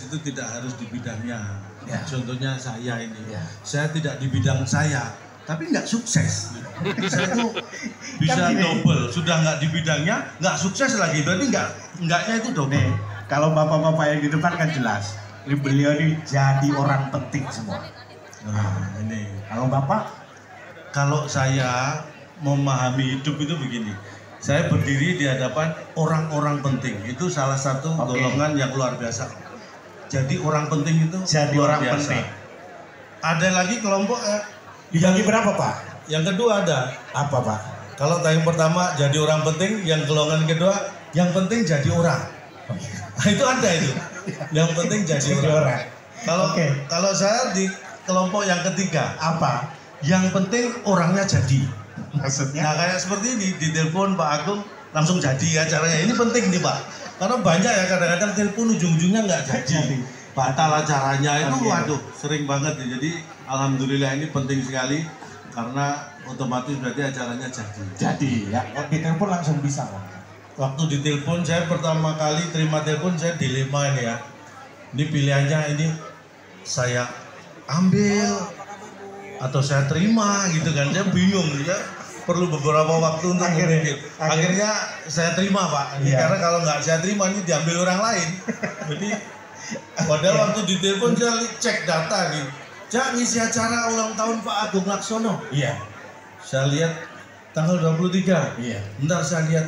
itu tidak harus di bidangnya. Ya. Contohnya saya ini, Ya. saya tidak di bidang saya, tapi nggak sukses. Saya tuh bisa Kan gini. double, sudah nggak di bidangnya, nggak sukses lagi, berarti nggaknya itu double. Nih, kalau bapak-bapak yang di depan kan jelas. Beliau ini jadi orang penting semua. Nah, ini Kalau bapak, kalau saya memahami hidup itu begini. Saya berdiri di hadapan orang-orang penting. Itu salah satu Oke. golongan yang luar biasa. Jadi orang penting itu jadi luar orang biasa. penting. Ada lagi kelompok Dibagi berapa pak? yang kedua ada. Apa pak? Kalau yang pertama jadi orang penting, yang golongan kedua yang penting jadi orang. Nah, itu ada itu. Yang penting jadi orang. Kalau Oke. kalau saya di kelompok yang ketiga, Apa? yang penting orangnya jadi. Maksudnya? Nah kayak seperti ini, di telepon Pak Agung langsung jadi acaranya. Ini penting nih Pak. Karena banyak ya kadang-kadang telepon ujung-ujungnya nggak jadi. Batal acaranya itu, Oke. waduh sering banget ya. Jadi alhamdulillah ini penting sekali karena otomatis berarti acaranya jadi. Jadi ya, di telepon langsung bisa pak. Waktu di telepon saya pertama kali terima telepon saya dilema ini ya. Ini pilihannya ini saya ambil atau saya terima gitu kan, saya bingung ya, perlu beberapa waktu untuk memikir. Akhirnya saya terima Pak, ini Iya. karena kalau nggak saya terima ini diambil orang lain. Jadi padahal waktu di telepon saya cek data nih, Cak ngisi acara ulang tahun Pak Agung Laksono. Iya. Saya lihat tanggal 23. Iya. Bentar saya lihat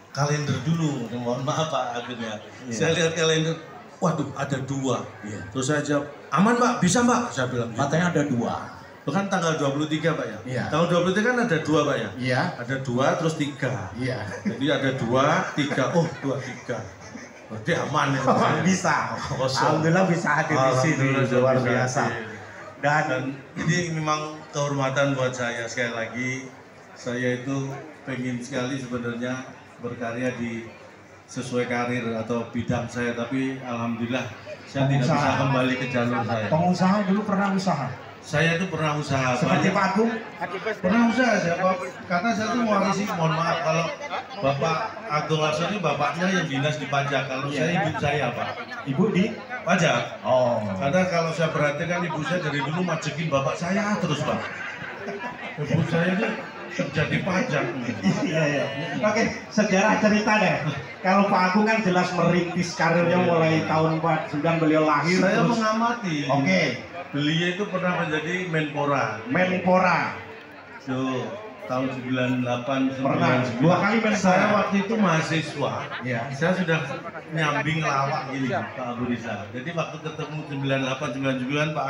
kalender dulu, mohon maaf Pak Agung ya. Iya. Saya lihat kalender, waduh ada 2. Iya. Terus saya jawab, aman Pak, bisa Pak? Saya bilang, Katanya ada 2. bukan tanggal 23 Pak ya? Iya. Tanggal 23 kan ada 2 Pak ya? Iya. Ada 2 terus 3. Iya. Jadi ada 2, 3, oh 2, 3. Berarti aman ya Pak? ya? Bisa. Kosong. Alhamdulillah bisa hadir di sini, Alhamdulillah luar bisa biasa. hadir. Dan Dan ini memang kehormatan buat saya sekali lagi. Saya itu pengen sekali sebenarnya berkarya di sesuai karir atau bidang saya, tapi alhamdulillah saya tidak bisa Pengusaha. kembali ke jalur saya. pengusaha dulu pernah usaha. Saya itu pernah usaha. Seperti banyak. Pak Agung. Pernah usaha saya, karena saya tuh mewarisi, mohon maaf kalau Bapak Agung Laksono ini bapaknya yang dinas di pajak, kalau saya ibu saya Pak, Ibu di? pajak. Oh. Karena kalau saya perhatikan ibu saya dari dulu majekin bapak saya terus Pak. Ibu saya ini kerja di pajak. Iya, iya. Oke, sejarah cerita deh. Kalau Pak Agung kan jelas merintis karirnya mulai tahun 49 beliau lahir. Saya terus- mengamati. Oke, Beliau itu pernah menjadi Menpora. Menpora. Tuh, tahun 98, Pernah 2 kali Menpora. Saya waktu itu mahasiswa. Iya. Saya sudah nyambing lawak gini Pak Abu Rizal. Jadi waktu ketemu 98, 99 Pak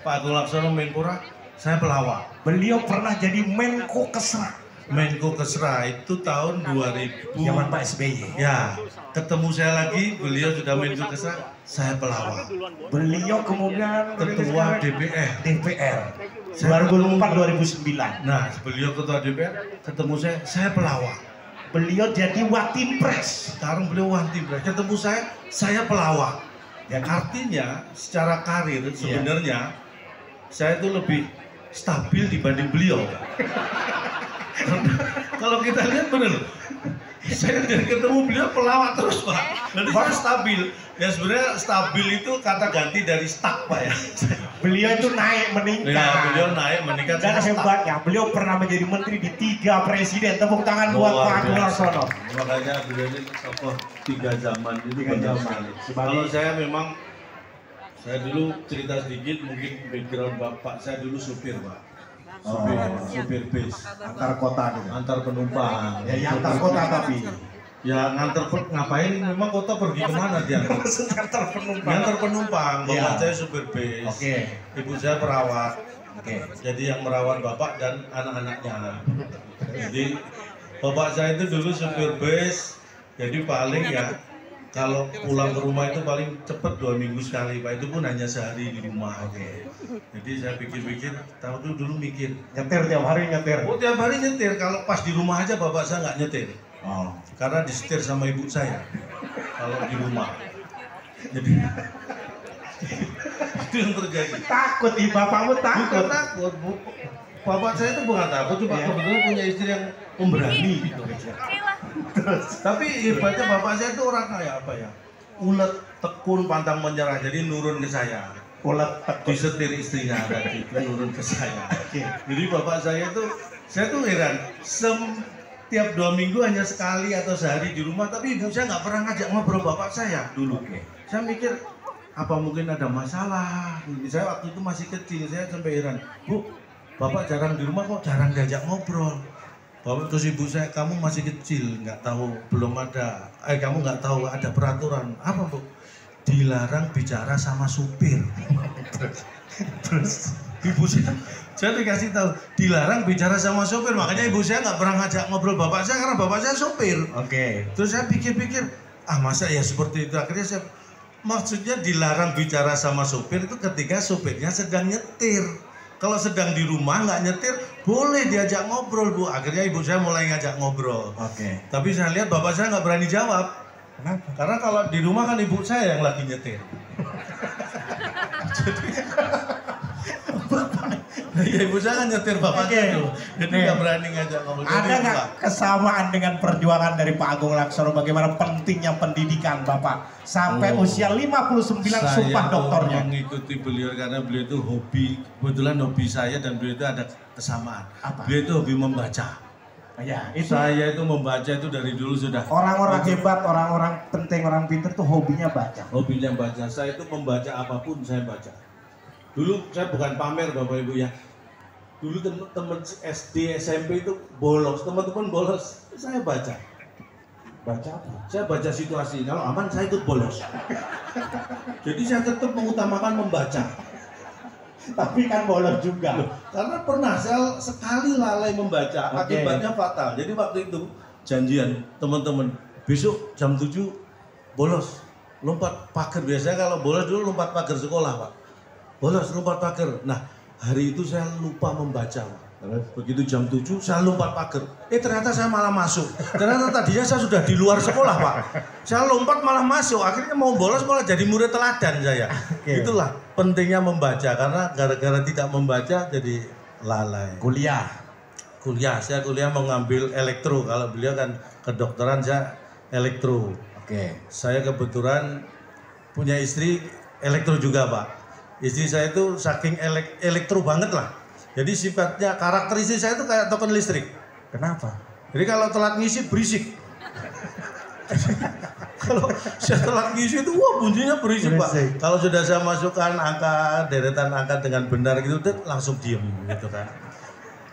Agung Laksono Menpora, saya pelawak. Beliau pernah jadi Menko Kesra. Menko Kesra itu tahun 2000. Zaman Pak SBY. Ya, ketemu saya lagi, beliau sudah Menko Kesra, saya pelawak. Beliau kemudian Ketua DPR. DPR 2004-2009. Nah, beliau ketua DPR, ketemu saya pelawak. Beliau jadi Watimpres. Sekarang beliau Wantipres, ketemu saya pelawak. Ya, Artinya, secara karir sebenarnya saya itu lebih stabil dibanding beliau. Kalau kita lihat benar, saya dari ketemu beliau pelawak terus Pak. Nanti saya stabil. Ya sebenarnya stabil itu kata ganti dari stuck Pak ya. beliau itu naik meningkat. Ya beliau naik meningkat. Dan saya stuck. hebatnya, beliau pernah menjadi menteri di 3 presiden. Tepuk tangan buat Luar Pak Agung biasa. Laksono. Makanya beliau ini tokoh 3 zaman itu 3 benar zaman. sekali. Kalau saya memang, saya dulu cerita sedikit mungkin background bapak saya dulu supir Pak. Supir bis. Antar kota gitu. Antar penumpang. Ya, antar kota tapi. Ya ngantar ngapain? Memang kota pergi kemana dia? Maksudnya antar penumpang. Ngantar penumpang. Bapak Ya. saya supir bis. Oke. Ibu saya perawat. Oke. Jadi yang merawat bapak dan anak-anaknya. Jadi bapak saya itu dulu supir bis. Jadi paling ya kalau pulang ke rumah itu paling cepet 2 minggu sekali Pak. Itu pun hanya sehari di rumah. Oke. Jadi saya pikir-pikir, tahu dulu mikir. Nyetir tiap hari nyetir. Oh tiap hari nyetir. Kalau pas di rumah aja bapak saya nggak nyetir. Oh. Karena disetir sama ibu saya kalau di rumah. Jadi itu yang terjadi. Takut nih bapakmu Bukan takut. takut, Bu. Bapak saya itu bukan takut, cuma Iya. kebetulan punya istri yang pemberani gitu. Tapi hebatnya bapak saya itu orang kayak apa ya? ulet, tekun, pantang menyerah. Jadi nurun ke saya. Ulet tekun. Disetir istrinya tadi, nurun ke saya. Jadi bapak saya tuh heran. Tiap 2 minggu hanya sekali atau sehari di rumah, tapi ibu saya nggak pernah ngajak ngobrol bapak saya dulu. Saya mikir, apa mungkin ada masalah? Saya waktu itu masih kecil, saya sampai heran. Bu, bapak jarang di rumah kok jarang diajak ngobrol. Bapak terus ibu saya, kamu masih kecil, nggak tahu, belum ada, kamu nggak tahu ada peraturan. Apa bu? Dilarang bicara sama supir. terus ibu saya dikasih tahu, dilarang bicara sama supir, makanya ibu saya nggak pernah ngajak ngobrol bapak saya karena bapak saya supir. Terus saya pikir-pikir, masa ya seperti itu. Akhirnya saya, maksudnya dilarang bicara sama supir itu ketika supirnya sedang nyetir. Kalau sedang di rumah nggak nyetir, boleh diajak ngobrol bu. Akhirnya ibu saya mulai ngajak ngobrol. Tapi saya lihat bapak saya nggak berani jawab. Kenapa? Karena kalau di rumah kan ibu saya yang lagi nyetir. Ya ibu saya kan nyetir bapaknya dulu. Jadi nggak berani ngajak ngobrol. Ada nggak kesamaan dengan perjuangan dari Pak Agung Laksono? Bagaimana pentingnya pendidikan Bapak sampai usia 59 sumpah doktornya? Saya mengikuti beliau karena beliau itu hobi, kebetulan hobi saya dan beliau itu ada kesamaan. Apa? Beliau itu hobi membaca. Ya, itu saya itu membaca itu dari dulu sudah. Orang-orang hebat, orang-orang penting, orang pintar tuh hobinya baca. Hobinya baca. Saya itu membaca apapun saya baca. Dulu saya bukan pamer Bapak Ibu ya. Dulu teman-teman SD, SMP itu bolos, teman-teman bolos, saya baca. Baca apa? Saya baca situasi, kalau aman saya ikut bolos. Jadi saya tetap mengutamakan membaca. Tapi kan bolos juga. Karena pernah saya sekali lalai membaca, akibatnya fatal. Jadi waktu itu janjian teman-teman, besok jam 7 bolos, lompat pagar. Biasanya kalau bolos dulu lompat pagar sekolah Pak. Bolos lompat pagar. Nah hari itu saya lupa membaca Pak. Begitu jam 7 saya lompat pagar. Ternyata saya malah masuk. Ternyata tadinya saya sudah di luar sekolah Pak. Saya lompat malah masuk. Akhirnya mau bolos malah jadi murid teladan saya. Itulah pentingnya membaca, karena gara-gara tidak membaca jadi lalai. Kuliah, saya kuliah mengambil elektro. Kalau beliau kan kedokteran, saya elektro. Saya kebetulan punya istri elektro juga Pak. Istri saya itu saking elektro banget lah. Jadi sifatnya, karakteristik saya itu kayak token listrik. kenapa? Jadi kalau telat ngisi berisik. Kalau saya telat ngisi itu wah bunyinya berisik Pak. Kalau sudah saya masukkan angka, deretan angka dengan benar gitu, langsung diem gitu kan.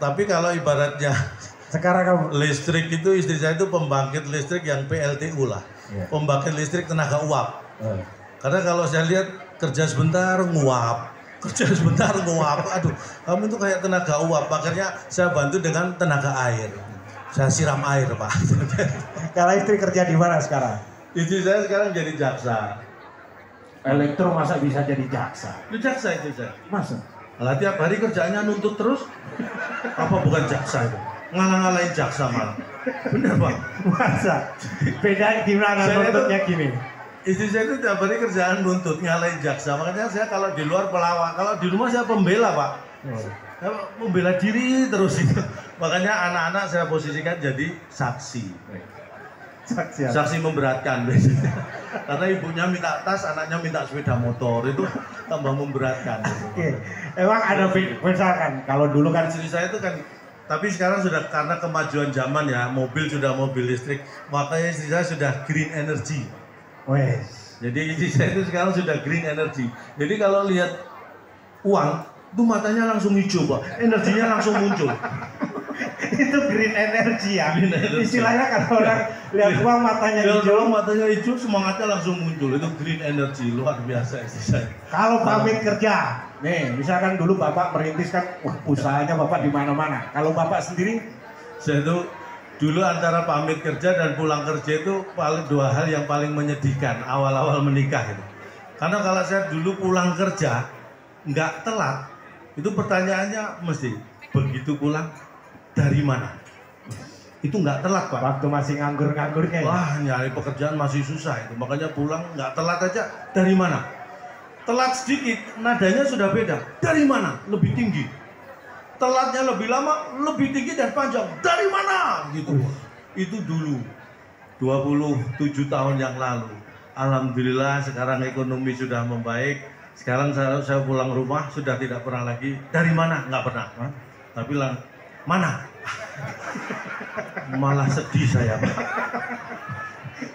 Tapi kalau ibaratnya Sekarang kamu listrik itu, istri saya itu pembangkit listrik yang PLTU lah. Pembangkit listrik tenaga uap. Karena kalau saya lihat kerja sebentar nguap. Aduh, kamu itu kayak tenaga uap. Makanya saya bantu dengan tenaga air. Saya siram air Pak. Kalau istri kerja di mana sekarang? Istri saya sekarang jadi jaksa. Elektro masa bisa jadi jaksa? Itu jaksa itu saya. Masa? Lah tiap hari kerjaannya nuntut terus. Apa bukan jaksa itu? Ngalah-ngalahin jaksa malah. Bener Pak. Masa? Beda gimana nuntutnya gini? Istri saya itu tiap hari kerjaan nuntut, ngalahin jaksa. Makanya saya kalau di luar pelawak, kalau di rumah saya pembela Pak. Saya membela diri terus itu. Makanya anak-anak saya posisikan jadi saksi. Saksi memberatkan biasanya. Karena ibunya minta tas, anaknya minta sepeda motor, itu tambah memberatkan. Emang ada misalkan kalau dulu kan istri saya itu kan, tapi sekarang sudah karena kemajuan zaman ya, mobil sudah mobil listrik, makanya istri saya sudah green energy. Jadi istri saya itu sekarang sudah green energy. Jadi kalau lihat uang, itu matanya langsung hijau Pak, energinya langsung muncul. Itu green energy ya. Istilahnya kalau orang lihat uang matanya hijau, semangatnya langsung muncul. Itu green energy, luar biasa istri saya. Kalau pamit kerja, nih misalkan dulu Bapak merintis kan, usahanya Bapak di mana-mana. Kalau Bapak sendiri, saya itu dulu antara pamit kerja dan pulang kerja itu paling dua hal yang paling menyedihkan awal-awal menikah itu. Karena kalau saya dulu pulang kerja nggak telat, itu pertanyaannya mesti begitu pulang dari mana? Itu nggak telat Pak. Waktu masih nganggur-nganggurnya ya? Wah nyari pekerjaan masih susah itu, makanya pulang nggak telat aja. Dari mana? Telat sedikit, nadanya sudah beda. Dari mana? Lebih tinggi. Telatnya lebih lama, lebih tinggi dan panjang. Dari mana? Gitu. Itu dulu 27 tahun yang lalu. Alhamdulillah sekarang ekonomi sudah membaik. Sekarang saya pulang rumah sudah tidak pernah lagi dari mana, nggak pernah. Tapi lah mana? Malah sedih saya.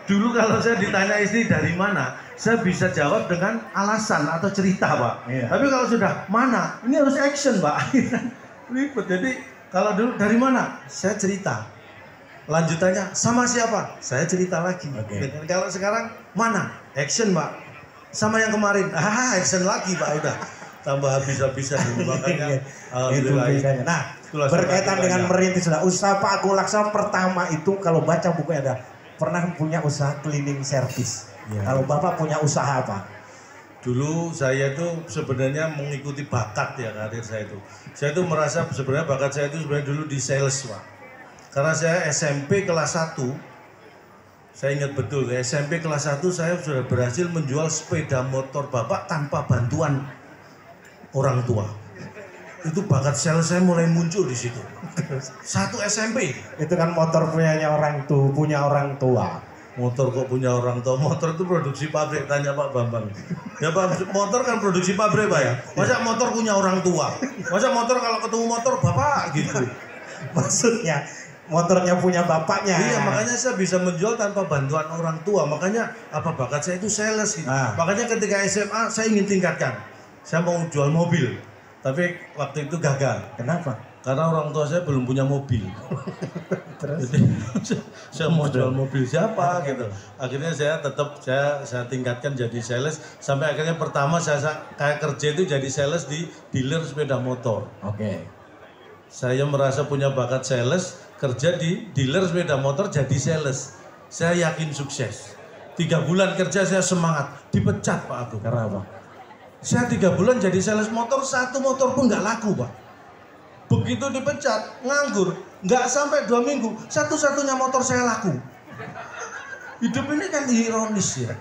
Dulu kalau saya ditanya istri dari mana, saya bisa jawab dengan alasan atau cerita, Pak. Iya. Tapi kalau sudah mana, ini harus action, Pak. Ribet. Jadi kalau dulu dari mana, saya cerita. Lanjutannya sama siapa, saya cerita lagi. Okay. Kalau sekarang mana, action, Pak. Sama yang kemarin, action lagi, Pak. Udah tambah habis-habisan. Makanya itu bedanya. Nah, berkaitan dengan merintis, usaha Pak Agung Laksono pertama itu kalau baca bukunya ada pernah punya usaha cleaning service. Ya. Kalau Bapak punya usaha apa? Dulu saya itu sebenarnya mengikuti bakat ya karir saya itu. Saya itu merasa sebenarnya bakat saya itu sebenarnya dulu di sales, Pak. Karena saya SMP kelas 1, saya ingat betul, SMP kelas 1 saya sudah berhasil menjual sepeda motor Bapak tanpa bantuan orang tua. Itu bakat sales saya mulai muncul di situ. 1 SMP. Itu kan motor punya orang tua. Motor kok punya orang tua? Motor itu produksi pabrik, tanya Pak Bambang. Ya Pak, motor kan produksi pabrik, Pak ya. Masa motor punya orang tua? Masa motor kalau ketemu motor Bapak gitu? Maksudnya motornya punya bapaknya. Iya, makanya saya bisa menjual tanpa bantuan orang tua. Makanya apa bakat saya itu sales gitu. Makanya ketika SMA saya ingin tingkatkan. Saya mau jual mobil. Tapi waktu itu gagal. Kenapa? Karena orang tua saya belum punya mobil. Terus? Jadi saya mau jual mobil siapa gitu. Akhirnya saya tetap saya tingkatkan jadi sales. Sampai akhirnya pertama saya kayak kerja itu jadi sales di dealer sepeda motor. Oke. Saya merasa punya bakat sales, kerja di dealer sepeda motor jadi sales. Saya yakin sukses. 3 bulan kerja saya semangat, dipecat Pak Agung. Karena apa? Saya 3 bulan jadi sales motor, 1 motor pun nggak laku, Pak. Begitu dipecat, nganggur, nggak sampai 2 minggu, satu-satunya motor saya laku. Hidup ini kan ironis ya.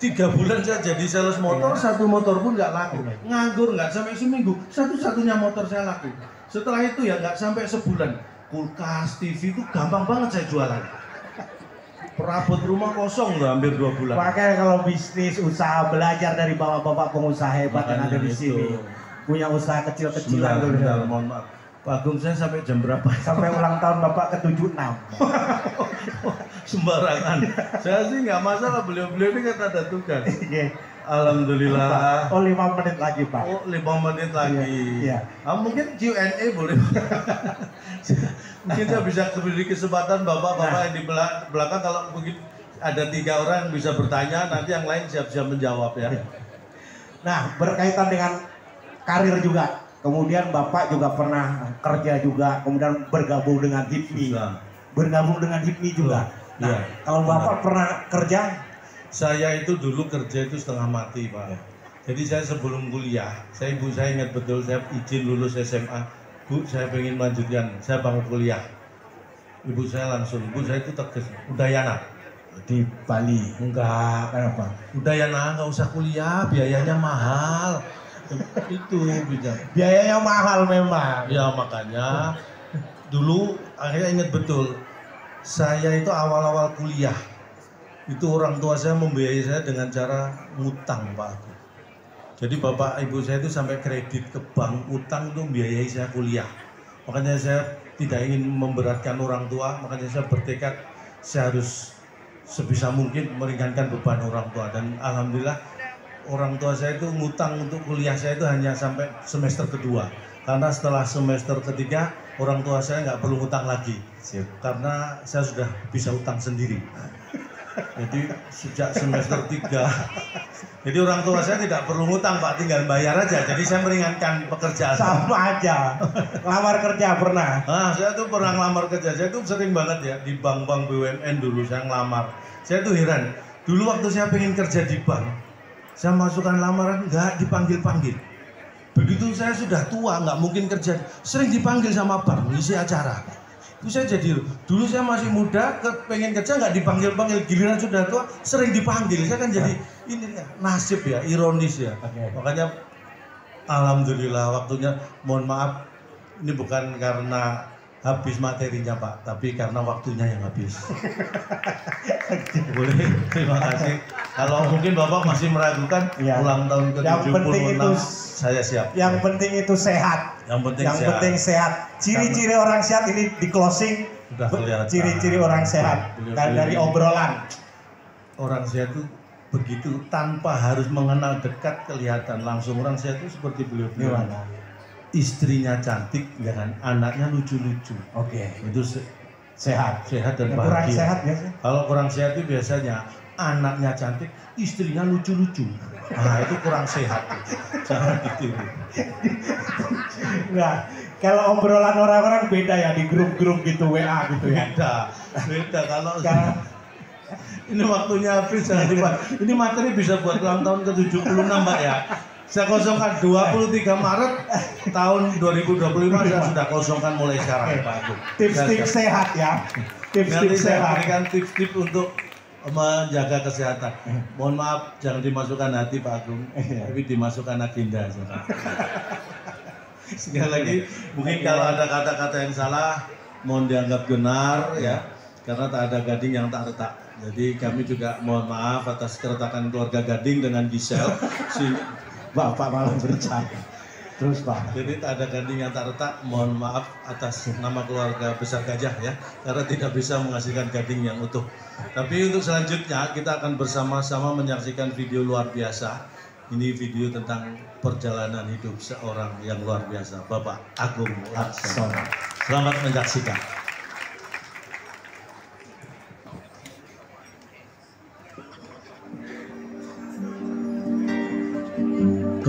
3 bulan saya jadi sales motor, 1 motor pun nggak laku. Nganggur, nggak sampai seminggu, satu-satunya motor saya laku. Setelah itu ya nggak sampai sebulan, kulkas, TV itu gampang banget saya jualan. Perabot rumah kosong udah hampir 2 bulan. Makanya kalau bisnis, usaha, belajar dari bapak-bapak pengusaha hebat yang ada di sini. Punya usaha kecil-kecilan dulu. Mohon maaf. Pak Agung saya sampai jam berapa? Sampai ulang tahun Bapak ke-76. Sembarangan. Saya sih nggak masalah, beliau-beliau ini kan ada tugas. Alhamdulillah. Oh 5 menit lagi Pak. Oh 5 menit lagi. Iya. Mungkin Q&A boleh. Mungkin saya bisa beri kesempatan bapak-bapak yang di belakang kalau mungkin ada 3 orang yang bisa bertanya, nanti yang lain siap-siap menjawab ya. Nah berkaitan dengan karir juga. Kemudian Bapak juga pernah kerja juga, kemudian bergabung dengan HIPMI. Bergabung dengan HIPMI juga. Nah, ya, kalau Bapak pernah kerja? Saya itu dulu kerja itu setengah mati, Pak. Jadi saya sebelum kuliah, ibu saya ingat betul, saya izin lulus SMA. Bu, saya pengen lanjutkan, saya bangun kuliah. Ibu saya itu tegas, Udayana. Di Bali? Enggak. Kenapa? Udayana nggak usah kuliah, biayanya mahal. Itu biayanya mahal memang. Ya makanya dulu akhirnya ingat betul, saya itu awal-awal kuliah itu orang tua saya membiayai saya dengan cara ngutang, Pak. Jadi bapak ibu saya itu sampai kredit ke bank, utang itu membiayai saya kuliah. Makanya saya tidak ingin memberatkan orang tua, makanya saya bertekad saya harus sebisa mungkin meringankan beban orang tua, dan alhamdulillah orang tua saya itu ngutang untuk kuliah saya itu hanya sampai semester kedua. Karena setelah semester ketiga, orang tua saya nggak perlu ngutang lagi. Karena saya sudah bisa utang sendiri. Jadi sejak semester 3. Jadi orang tua saya tidak perlu ngutang, Pak, tinggal bayar aja. Jadi saya meringankan pekerjaan. Sama aja. Lamar kerja pernah? Saya tuh pernah ngelamar kerja. Saya tuh sering banget ya di bank-bank BUMN dulu saya ngelamar. Saya tuh heran. Dulu waktu saya pengen kerja di bank, saya masukkan lamaran nggak dipanggil-panggil. Begitu saya sudah tua nggak mungkin kerja, sering dipanggil sama bank ngisi acara. Itu saya jadi, dulu saya masih muda, pengen kerja nggak dipanggil-panggil, giliran sudah tua sering dipanggil. Saya kan jadi ini ya, nasib ya, ironis ya. Makanya alhamdulillah waktunya, mohon maaf ini bukan karena habis materinya Pak, tapi karena waktunya yang habis. Boleh, terima kasih. Kalau mungkin Bapak masih meragukan ya. Ulang tahun ke-76, saya siap. Yang penting itu sehat. Yang penting sehat. Ciri-ciri orang sehat ini di closing. Ciri-ciri orang sehat. Dan dari obrolan. Orang sehat itu begitu tanpa harus mengenal dekat kelihatan langsung. Orang sehat itu seperti beliau-beliau. Istrinya cantik, ya kan? Anaknya lucu-lucu. Oke. Itu sehat dan bahagia. Kurang sehat biasanya. Kalau kurang sehat itu biasanya anaknya cantik, istrinya lucu-lucu. Nah itu kurang sehat. Jangan ditiru. Nah, kalau obrolan orang-orang beda ya di grup-grup gitu WA gitu ya. Beda kalau ini waktunya habis jangan dibuat. Ini materi bisa buat ulang tahun ke-76 Mbak ya. Saya kosongkan 23 Maret tahun 2025 saya sudah kosongkan mulai sekarang Pak Agung. Tips-tips sehat ya. Tips-tips sehat. Saya berikan tips-tips untuk menjaga kesehatan. Mohon maaf jangan dimasukkan hati Pak Agung, tapi dimasukkan agenda saja. Sekali lagi mungkin kalau ada kata-kata yang salah mohon dianggap benar ya, karena tak ada gading yang tak retak. Jadi kami juga mohon maaf atas keretakan keluarga Gading dengan Gisel. Bapak malah bercanda. Terus Pak. Jadi tak ada gading yang tak retak, mohon maaf atas nama keluarga besar Gajah ya, karena tidak bisa menghasilkan gading yang utuh. Tapi untuk selanjutnya kita akan bersama-sama menyaksikan video luar biasa. Ini video tentang perjalanan hidup seorang yang luar biasa, Bapak Agung Laksono. Selamat menyaksikan.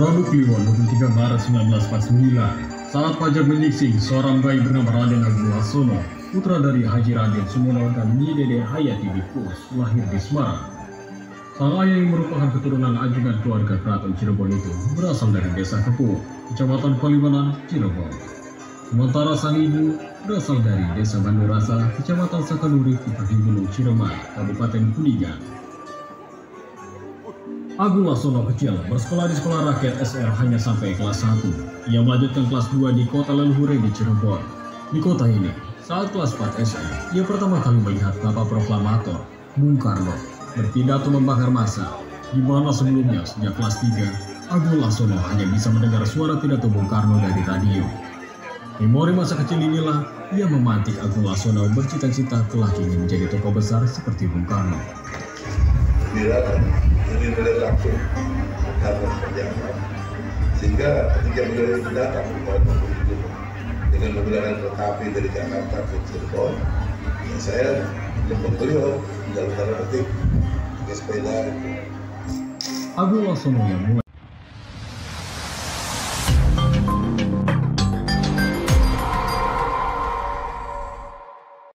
Rabu Kliwon 23 Maret 1949, saat Fajar menyingsing seorang bayi bernama Raden Agung Laksono, putra dari Haji Raden Sumono dan Nyi Dede Hayati Dikus, lahir di Semarang. Sang ayah yang merupakan keturunan ajudan keluarga Keraton Cirebon itu berasal dari Desa Kepuh, Kecamatan Palimanan, Cirebon. Sementara sang ibu berasal dari Desa Bandurasa, Kecamatan Sakaluri, Kaki Gunung Ciremai, Kabupaten Kuningan. Agung Laksono kecil bersekolah di sekolah rakyat SR hanya sampai kelas 1. Ia melanjutkan kelas 2 di kota Leluhure di Cirebon. Di kota ini, saat kelas 4 SR, ia pertama kali melihat Bapak Proklamator, Bung Karno, berpidato membakar massa, di mana sebelumnya sejak kelas 3, Agung Laksono hanya bisa mendengar suara pidato Bung Karno dari radio. Memori masa kecil inilah ia memantik Agung Laksono bercita-cita kelak ingin menjadi tokoh besar seperti Bung Karno. Ini beliau langsung karena perjalanan, sehingga ketika beliau itu datang dengan menggunakan kereta api dari Jakarta ke Cirebon, ya saya jemput beliau dalam tanda petik pakai sepeda. Agung Laksono yang mulai